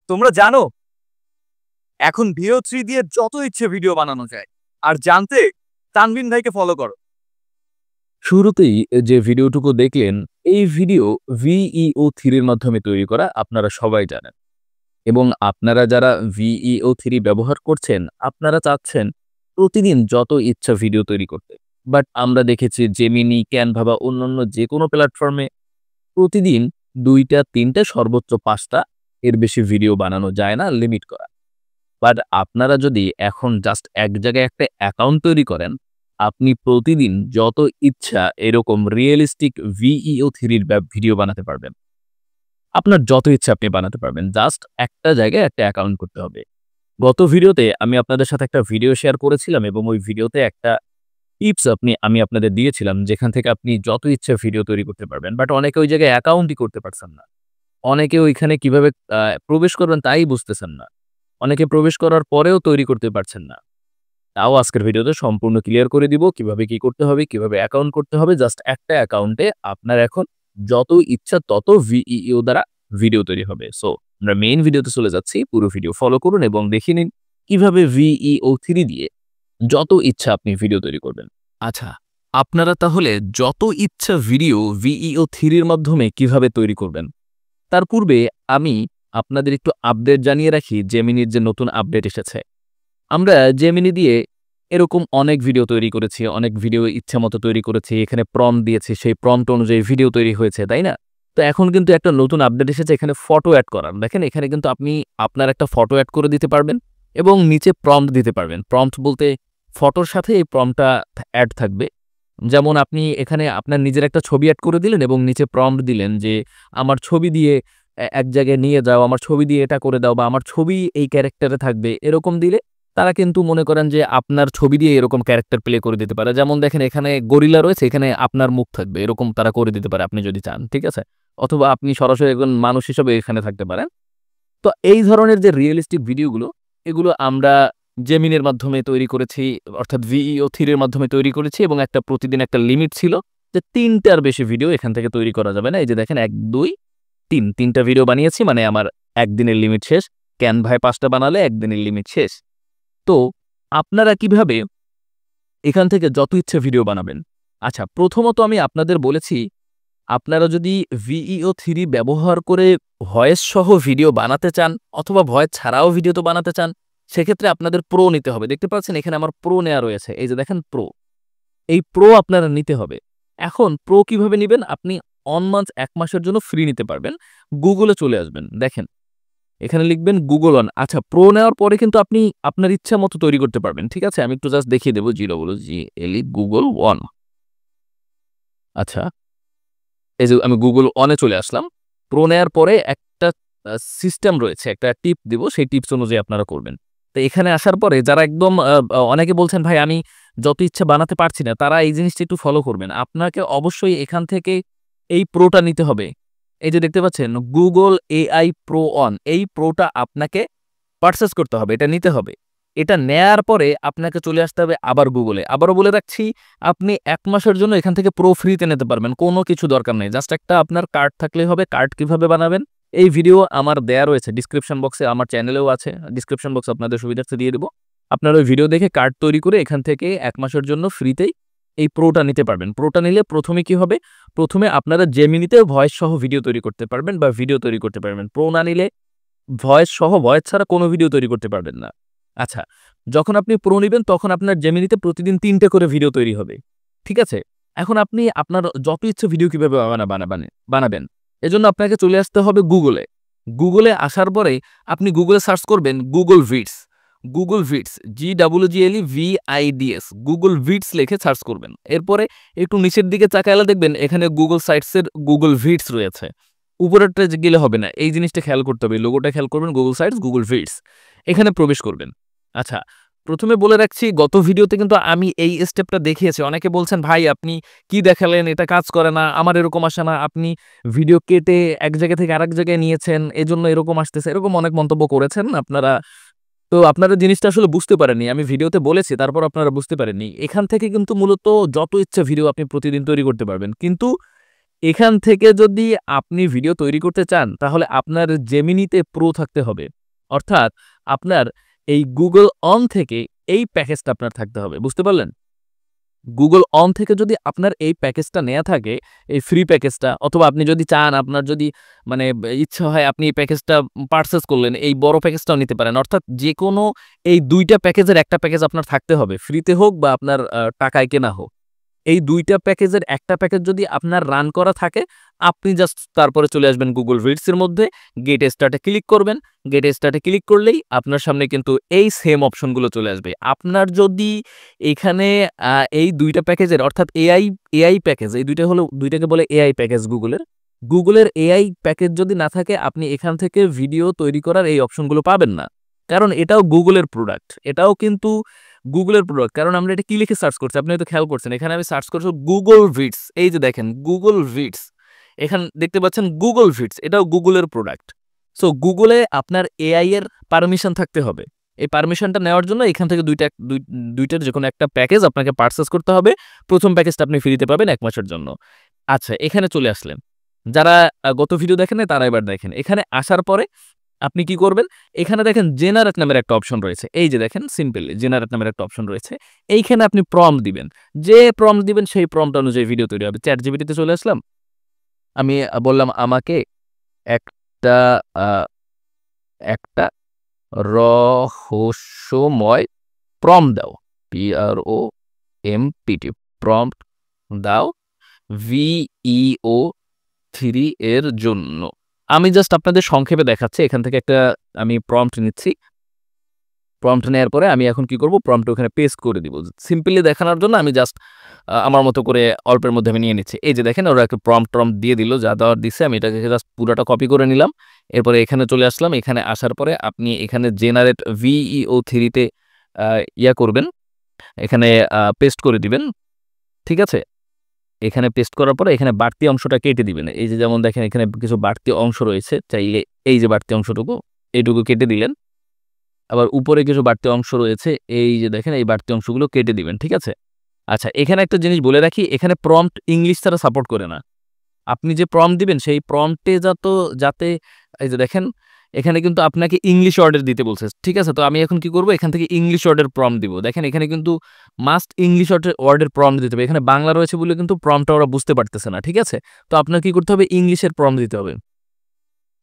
তোমরা জানো এখন VO3 দিয়ে যত ইচ্ছে ভিডিও বানানো যায়। আর জানতে তানভীর ভাইকে ফলো করো। শুরুতেই যে ভিডিওটুকু দেখলেন, এই ভিডিও VEO3 এর মাধ্যমে তৈরি করা আপনারা সবাই জানেন। এবং আপনারা যারা VEO3 ব্যবহার করছেন, আপনারা চাচ্ছেন প্রতিদিন যত ইচ্ছা ভিডিও তৈরি করতে। বাট আমরা দেখেছি জেমিনি, ক্যানভা বা অন্যান্য যেকোনো প্ল্যাটফর্মে প্রতিদিন ২টা, ৩টা, সর্বোচ্চ ৫টা এর বেশি ভিডিও বানানো যায় না, লিমিট করা। বাট আপনারা যদি এখন জাস্ট এক জায়গায় একটা অ্যাকাউন্ট তৈরি করেন, আপনি প্রতিদিন যত ইচ্ছা এরকম রিয়েলিস্টিক VEO3 এর ভিডিও বানাতে পারবেন। আপনার যত ইচ্ছা আপনি বানাতে পারবেন। জাস্ট একটা জায়গায় একটা অ্যাকাউন্ট করতে হবে। গত ভিডিওতে আমি আপনাদের সাথে একটা ভিডিও শেয়ার করেছিলাম এবং ওই ভিডিওতে একটা টিপস আমি আপনাদের দিয়েছিলাম, যেখান থেকে আপনি যত ইচ্ছা ভিডিও তৈরি করতে পারবেন। বাট অনেকে ওই জায়গায় অ্যাকাউন্টই করতে পারছেন না। অনেকে ওইখানে কিভাবে প্রবেশ করবেন তাই বুঝতেছেন না। অনেকে প্রবেশ করার পরেও তৈরি করতে পারছেন না। তাও আজকের ভিডিওতে সম্পূর্ণ ক্লিয়ার করে দিব কিভাবে কি করতে হবে, কিভাবে অ্যাকাউন্ট করতে হবে। জাস্ট একটা অ্যাকাউন্টে আপনার এখন যত ইচ্ছা তত VEO দ্বারা ভিডিও তৈরি হবে। সো আমরা মেইন ভিডিওতে চলে যাচ্ছি। পুরো ভিডিও ফলো করুন এবং দেখে নিন কিভাবে VEO3 দিয়ে যত ইচ্ছা আপনি ভিডিও তৈরি করবেন। আচ্ছা, আপনারা তাহলে যত ইচ্ছা ভিডিও VEO3 এর মাধ্যমে কিভাবে তৈরি করবেন? তার পূর্বে আমি আপনাদের একটু আপডেট জানিয়ে রাখি, জেমিনির যে নতুন আপডেট এসেছে। আমরা জেমিনি দিয়ে এরকম অনেক ভিডিও তৈরি করেছি, অনেক ভিডিও ইচ্ছামতো তৈরি করেছি। এখানে প্রম্পট দিয়েছি, সেই প্রম্পট অনুযায়ী ভিডিও তৈরি হয়েছে, তাই না? তো এখন কিন্তু একটা নতুন আপডেট এসেছে, এখানে ফটো অ্যাড করার। দেখেন এখানে কিন্তু আপনি আপনার একটা ফটো অ্যাড করে দিতে পারবেন এবং নিচে প্রম্পট দিতে পারবেন। প্রম্পট বলতে ফটোর সাথে এই প্রম্পটটা অ্যাড থাকবে। যেমন আপনি এখানে আপনার নিজের একটা ছবি অ্যাড করে দিলেন এবং নিচে প্রম্পট দিলেন যে আমার ছবি দিয়ে এক জায়গায় নিয়ে যাও, আমার ছবি দিয়ে এটা করে দাও, বা আমার ছবি এই ক্যারেক্টারে থাকবে, এরকম দিলে তারা কিন্তু মনে করেন যে আপনার ছবি দিয়ে এরকম ক্যারেক্টার প্লে করে দিতে পারে। যেমন দেখেন এখানে গরিলা রয়েছে, এখানে আপনার মুখ থাকবে, এরকম তারা করে দিতে পারে আপনি যদি চান, ঠিক আছে? অথবা আপনি সরাসরি একজন মানুষ হিসেবে এখানে থাকতে পারেন। তো এই ধরনের যে রিয়েলিস্টিক ভিডিওগুলো, এগুলো আমরা জেমিনের মাধ্যমে তৈরি করেছি, অর্থাৎ VEO3 এর মাধ্যমে তৈরি করেছি এবং প্রতিদিন একটা লিমিট ছিল যে ৩টার বেশি ভিডিও এখান থেকে তৈরি করা যাবে না। এই যে দেখেন ১, ২, ৩, ৩টা ভিডিও বানিয়েছি, মানে আমার একদিনের লিমিট শেষ। ক্যানভায় ৫টা বানালে একদিনের লিমিট শেষ। তো আপনারা কিভাবে এখান থেকে যত ইচ্ছে ভিডিও বানাবেন? আচ্ছা, প্রথমত আমি আপনাদের বলেছি, আপনারা যদি VEO3 ব্যবহার করে ভয়েস সহ ভিডিও বানাতে চান অথবা ভয়েস ছাড়াও ভিডিও তো বানাতে চান, সেক্ষেত্রে আপনাদের প্রো নিতে হবে। দেখতে পাচ্ছেন এখানে আমার প্রো নেওয়া রয়েছে, এই যে দেখেন প্রো। এই প্রো আপনারা নিতে হবে। এখন প্রো কিভাবে নিবেন? আপনি 1 মান্থ, ১ মাসের জন্য ফ্রি নিতে পারবেন। গুগলে চলে আসবেন, দেখেন এখানে লিখবেন গুগল ওয়ান। আচ্ছা, প্রো নেওয়ার পরে কিন্তু আপনি আপনার ইচ্ছা মতো তৈরি করতে পারবেন, ঠিক আছে? আমি একটু জাস্ট দেখিয়ে দেবো, GLE গুগল ওয়ান। আচ্ছা, এই যে আমি গুগল ওয়ানে চলে আসলাম। প্রো নেওয়ার পরে একটা সিস্টেম রয়েছে, একটা টিপ দিব, সেই টিপস অনুযায়ী আপনারা করবেন। তো এখানে আসার পরে যারা একদম অনেকে বলছেন ভাই আমি যত ইচ্ছা বানাতে পারছি না, তারা এই জিনিসটা একটু ফলো করবেন। আপনাকে অবশ্যই এখান থেকে এই প্রোটা নিতে হবে। এই যে দেখতে পাচ্ছেন গুগল AI প্রো অন, এই প্রোটা আপনাকে পারচেজ করতে হবে, এটা নিতে হবে। এটা নেয়ার পরে আপনাকে চলে আসতে হবে আবার গুগলে। আবারও বলে রাখছি, আপনি ১ মাসের জন্য এখান থেকে প্রো ফ্রিতে নিতে পারবেন। কোনো কিছু দরকার নেই, জাস্ট একটা আপনার কার্ড থাকলেই হবে। কার্ড কিভাবে বানাবেন এই ভিডিও আমার দেয়া রয়েছে ডিসক্রিপশন বক্সে, আমার চ্যানেলেও আছে। ডিসক্রিপশন বক্স আপনাদের সুবিধার্থে দিয়ে দেবো। আপনারা ওই ভিডিও দেখে কার্ড তৈরি করে এখান থেকে ১ মাসের জন্য ফ্রিতেই এই প্রোটা নিতে পারবেন। প্রোটা নিলে প্রথমে কি হবে? প্রথমে আপনারা জেমিনিতে ভয়েস সহ ভিডিও তৈরি করতে পারবেন বা ভিডিও তৈরি করতে পারবেন। প্রো না নিলে ভয়েস সহ, ভয়েস ছাড়া কোনো ভিডিও তৈরি করতে পারবেন না। আচ্ছা, যখন আপনি প্রো নিবেন তখন আপনার জেমিনিতে প্রতিদিন ৩টে করে ভিডিও তৈরি হবে, ঠিক আছে? এখন আপনি আপনার যত ইচ্ছে ভিডিও কিভাবে বানাবেন, এজন্য আপনাকে চলে আসতে হবে গুগলে। গুগলে আসার পরে আপনি গুগলে সার্চ করবেন গুগল ভিডস। গুগল ভিডস, GWGLEVIDS, গুগল ভিডস লিখে সার্চ করবেন। এরপরে একটু নিচের দিকে তাকালে দেখবেন এখানে গুগল সাইটসের গুগল ভিডস রয়েছে। উপরেরটা গেলে হবে না, এই জিনিসটা খেয়াল করতে হবে, লোগোটা খেয়াল করবেন, গুগল সাইটস, গুগল ভিডস, এখানে প্রবেশ করবেন। আচ্ছা, প্রথমে বলে রাখছি গত ভিডিওতে কিন্তু আমি এই স্টেপটা দেখিয়েছি। অনেকে বলছেন ভাই আপনি কি দেখালেন, এটা কাজ করে না, আমার এরকম আসে না, আপনি ভিডিও কেটে এক জায়গা থেকে আরেক জায়গায় নিয়েছেন, এজন্য এরকম আসতেছে, এরকম অনেক মন্তব্য করেছেন আপনারা। তো আপনারা জিনিসটা আসলে বুঝতে পারেননি, আমি ভিডিওতে বলেছি, তারপর আপনারা বুঝতে পারেননি। এখান থেকে কিন্তু মূলত যত ইচ্ছা ভিডিও আপনি প্রতিদিন তৈরি করতে পারবেন। কিন্তু এখান থেকে যদি আপনি ভিডিও তৈরি করতে চান তাহলে আপনার জেমিনিতে প্রো থাকতে হবে। অর্থাৎ আপনার এই গুগল অন থেকে এই প্যাকেজটা আপনার থাকতে হবে, বুঝতে পারলেন? গুগল অন থেকে যদি আপনার এই প্যাকেজটা নেয়া থাকে, এই ফ্রি প্যাকেজটা, অথবা আপনি যদি চান, আপনার যদি মানে ইচ্ছা হয় আপনি এই প্যাকেজটা পারচেজ করলেন, এই বড় প্যাকেজটাও নিতে পারেন। অর্থাৎ যেকোনো এই ২ টা প্যাকেজের একটা প্যাকেজ আপনার থাকতে হবে। ফ্রিতে হোক বা আপনার টাকায় কেনা হোক। এই ২ টা প্যাকেজের একটা প্যাকেজ যদি আপনার রান করা থাকে, আপনি জাস্ট তারপরে চলে আসবেন গুগল ভিডসের মধ্যে, গেট স্টার্টে ক্লিক করবেন। গেট স্টার্টে ক্লিক করলেই আপনার সামনে কিন্তু এই সেম অপশনগুলো চলে আসবে। আপনার যদি এখানে এই ২ টা প্যাকেজের, অর্থাৎ এআই প্যাকেজ, এই ২টা হলো, ২টাকে বলে এআই প্যাকেজ গুগলের। গুগলের এআই প্যাকেজ যদি না থাকে, আপনি এখান থেকে ভিডিও তৈরি করার এই অপশনগুলো পাবেন না। কারণ এটাও গুগলের প্রোডাক্ট। এটাও কিন্তু গুগলের প্রোডাক্ট। কারণ আমরা এটা কি লিখে সার্চ করছি, আপনি হয়তো খেয়াল করছেন। এখানে আমি সার্চ করছি গুগল ভিডস। এই যে দেখেন গুগল ভিডস। এখানে দেখতে পাচ্ছেন গুগল ভিডস। এটাও গুগলের প্রোডাক্ট। সো গুগলে আপনার এআই এর পারমিশন থাকতে হবে। এই পারমিশনটা নেওয়ার জন্য এখান থেকে দুইটার যেকোনো একটা প্যাকেজ আপনাকে পারচেজ করতে হবে। প্রথম প্যাকেজটা আপনি ফ্রিতে পাবেন ১ মাসের জন্য। আচ্ছা, এখানে চলে আসলেন। যারা গত ভিডিও দেখেন নাই তারা এবার দেখেন। এখানে আসার পরে আপনি কি করবেন? এখানে দেখেন জেনারেট নামের একটা অপশন রয়েছে। এই যে দেখেন সিম্পলি জেনারেট নামের একটা অপশন রয়েছে। এইখানে আপনি প্রম্পট দিবেন। যে প্রম্পট দিবেন সেই প্রম্পট অনুযায়ী ভিডিও তৈরি হবে। ChatGPT তে চলে আসলাম। আমি বললাম আমাকে একটা আ একটা রহস্যময় প্রম্পট দাও। PROMPT প্রম্পট দাও VEO 3 এর জন্য। আমি জাস্ট আপনাদের সংক্ষেপে দেখাচ্ছি। এখান থেকে একটা আমি প্রম্পট নিচ্ছি। প্রম্পট নেয়ার পরে আমি এখন কি করব? প্রম্পটটা ওখানে পেস্ট করে দিব। সিম্পলি দেখানোর জন্য আমি জাস্ট আমার মতো করে অল্পের মধ্যে আমি নিয়ে নিচ্ছি। এই যে দেখেন ওরা একটা প্রম্পট দিয়ে দিল, যা দেওয়ার দিছে আমি এটাকে জাস্ট পুরাটা কপি করে নিলাম। এরপরে এখানে চলে আসলাম। এখানে আসার পরে আপনি এখানে জেনারেট VEO 3 তে করবেন। এখানে পেস্ট করে দিবেন। ঠিক আছে? এখানে পেস্ট করার পরে এখানে বাড়তি অংশটা কেটে দিবেন। এই যে যেমন দেখেন এখানে কিছু বাড়তি অংশ রয়েছে। চাইলে এই যে বাড়তি অংশটুকু, এইটুকু কেটে দিলেন। আবার উপরে কিছু বাড়তি অংশ রয়েছে। এই যে দেখেন এই বাড়তি অংশগুলো কেটে দিবেন। ঠিক আছে? আচ্ছা, এখানে একটা জিনিস বলে রাখি, এখানে প্রম্পট ইংলিশ ছাড়া সাপোর্ট করে না। আপনি যে প্রম্পট দিবেন সেই প্রম্পটে যাতে এই যে দেখেন এখানে কিন্তু আপনাকে ইংলিশ ওয়ার্ডের দিতে বলছে। ঠিক আছে? তো আমি এখন কি করব? এখান থেকে ইংলিশ ওয়ার্ডের প্রম্পট দিব। দেখেন এখানে কিন্তু মাস্ট ইংলিশ ওয়ার্ডের প্রম্পট দিতে হবে। এখানে বাংলা রয়েছে বলে কিন্তু প্রম্পটটা ওরা বুঝতে পারতেছে না। ঠিক আছে? তো আপনার কি করতে হবে? ইংলিশের প্রম্পট দিতে হবে।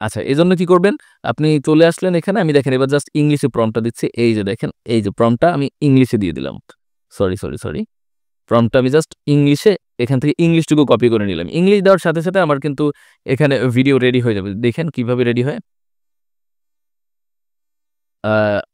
আচ্ছা, এজন্য কি করবেন? আপনি চলে আসলেন এখানে। আমি দেখেন এবার জাস্ট ইংলিশে প্রম্পটটা দিচ্ছি। এই যে দেখেন এই যে প্রম্পটটা আমি ইংলিশে দিয়ে দিলাম। সরি। প্রম্পটটা আমি জাস্ট ইংলিশে, এখান থেকে ইংলিশটুকু কপি করে নিলাম। ইংলিশ দেওয়ার সাথে, সাথে আমার কিন্তু এখানে ভিডিও রেডি হয়ে যাবে। দেখেন কিভাবে রেডি হয়। আ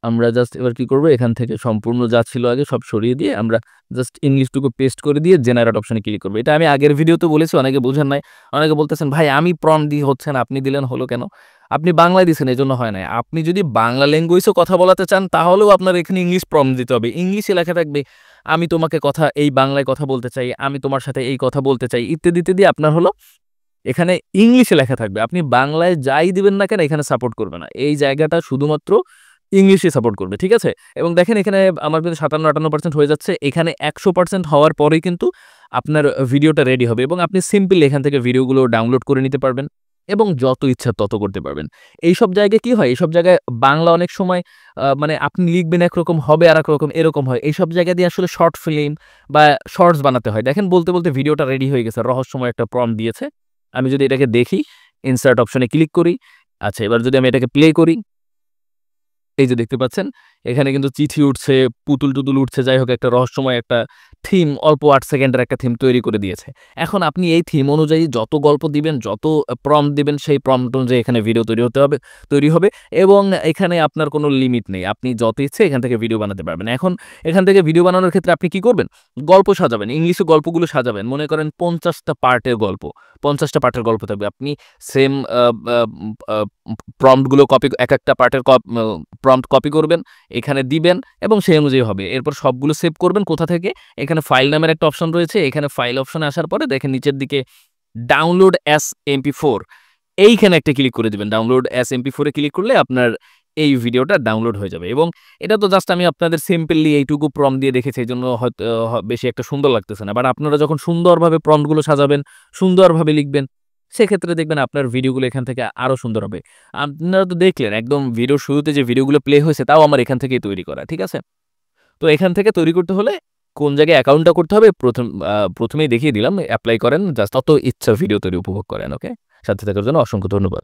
আমরা জাস্ট এবার কি করব? এখান থেকে সম্পূর্ণ যা ছিল আগে সব সরিয়ে দিয়ে আমরা জাস্ট ইংলিশটুকু পেস্ট করে দিয়ে জেনারেট অপশনে ক্লিক করব। এটা আমি আগের ভিডিওতে বলেছি, অনেকে বোঝেন নাই। অনেকে বলতেছেন, "ভাই আমি প্রম্পট দিয়ে হচ্ছে না, আপনি দিলেন হলো কেন?" আপনি বাংলায় দিছেন এজন্য হয় নাই। আপনি যদি বাংলা ল্যাঙ্গুয়েজেও কথা বলাতে চান তাহলেও আপনার এখানে ইংলিশ প্রম্পট দিতে হবে। ইংলিশে লেখা থাকবে, "আমি তোমাকে এই বাংলায় কথা বলতে চাই, আমি তোমার সাথে এই কথা বলতে চাই" ইত্যাদি, ইত্যাদি আপনার হলো এখানে ইংলিশে লেখা থাকবে। আপনি বাংলায় যাই দিবেন না কেন এখানে সাপোর্ট করবে না। এই জায়গাটা শুধুমাত্র ইংলিশে সাপোর্ট করবে। ঠিক আছে? এবং দেখেন এখানে আমার কিন্তু ৫৭-৫৮% হয়ে যাচ্ছে। এখানে ১০০% হওয়ার পরেই কিন্তু আপনার ভিডিওটা রেডি হবে এবং আপনি সিম্পলি এখান থেকে ভিডিওগুলো ডাউনলোড করে নিতে পারবেন এবং যত ইচ্ছা তত করতে পারবেন। এইসব জায়গায় কি হয়? এইসব জায়গায় বাংলা অনেক সময় মানে আপনি লিখবেন একরকম, হবে আরেক রকম, এরকম হয়। এইসব জায়গা দিয়ে আসলে শর্ট ফিল্ম বা শর্টস বানাতে হয়। দেখেন বলতে, বলতে ভিডিওটা রেডি হয়ে গেছে। রহস্যময় একটা প্রম্পট দিয়েছে। আমি যদি এটাকে দেখি, ইনসার্ট অপশনে ক্লিক করি। আচ্ছা, এবার যদি আমি এটাকে প্লে করি, এই যে দেখতে পাচ্ছেন এখানে কিন্তু চিঠি উঠছে, পুতুল-টুতুল উঠছে। যাই হোক, একটা রহস্যময় একটা থিম, অল্প ৮ সেকেন্ডের একটা থিম তৈরি করে দিয়েছে। এখন আপনি এই থিম অনুযায়ী যত গল্প দিবেন, যত প্রম্পট দিবেন সেই প্রম্পট অনুযায়ী এখানে ভিডিও তৈরি হবে এবং এখানে আপনার কোনো লিমিট নেই। আপনি যত ইচ্ছে এখান থেকে ভিডিও বানাতে পারবেন। এখন এখান থেকে ভিডিও বানানোর ক্ষেত্রে আপনি কি করবেন? গল্প সাজাবেন, ইংলিশে গল্পগুলো সাজাবেন। মনে করেন ৫০ টা পার্টের গল্প, ৫০ টা পার্টের গল্প থাকবে। আপনি সেম প্রম্পটগুলো একেকটা পার্টের প্রম্পট কপি করবেন, এখানে দিবেন এবং সেই অনুযায়ী হবে। এরপর সবগুলো সেভ করবেন কোথা থেকে? এখানে ফাইল নামের একটা অপশন রয়েছে। এখানে ফাইল অপশনে আসার পরে দেখেন নিচের দিকে ডাউনলোড অ্যাজ MP4, এইখানে একটা ক্লিক করে দিবেন। ডাউনলোড অ্যাজ MP4 এ ক্লিক করলে আপনার এই ভিডিওটা ডাউনলোড হয়ে যাবে এবং এটা তো জাস্ট আমি আপনাদের সিম্পলি এইটুকু প্রম্পট দিয়ে দেখেছি, এজন্য হয়তো বেশি একটা সুন্দর লাগতেছে না। বাট আপনারা যখন সুন্দরভাবে প্রম্পটগুলো সাজাবেন, সুন্দরভাবে লিখবেন, সেক্ষেত্রে দেখবেন আপনার ভিডিওগুলো এখান থেকে আরও সুন্দর হবে। আপনারা তো দেখলেন একদম ভিডিওর শুরুতে যে ভিডিওগুলো প্লে হয়েছে তাও আমার এখান থেকেই তৈরি করা, ঠিক আছে? তো এখান থেকে তৈরি করতে হলে কোন জায়গায় অ্যাকাউন্টটা করতে হবে প্রথমেই দেখিয়ে দিলাম। এপ্লাই করেন, জাস্ট তত ইচ্ছা ভিডিও তৈরি উপভোগ করেন, ওকে? সাথে থাকার জন্য অসংখ্য ধন্যবাদ।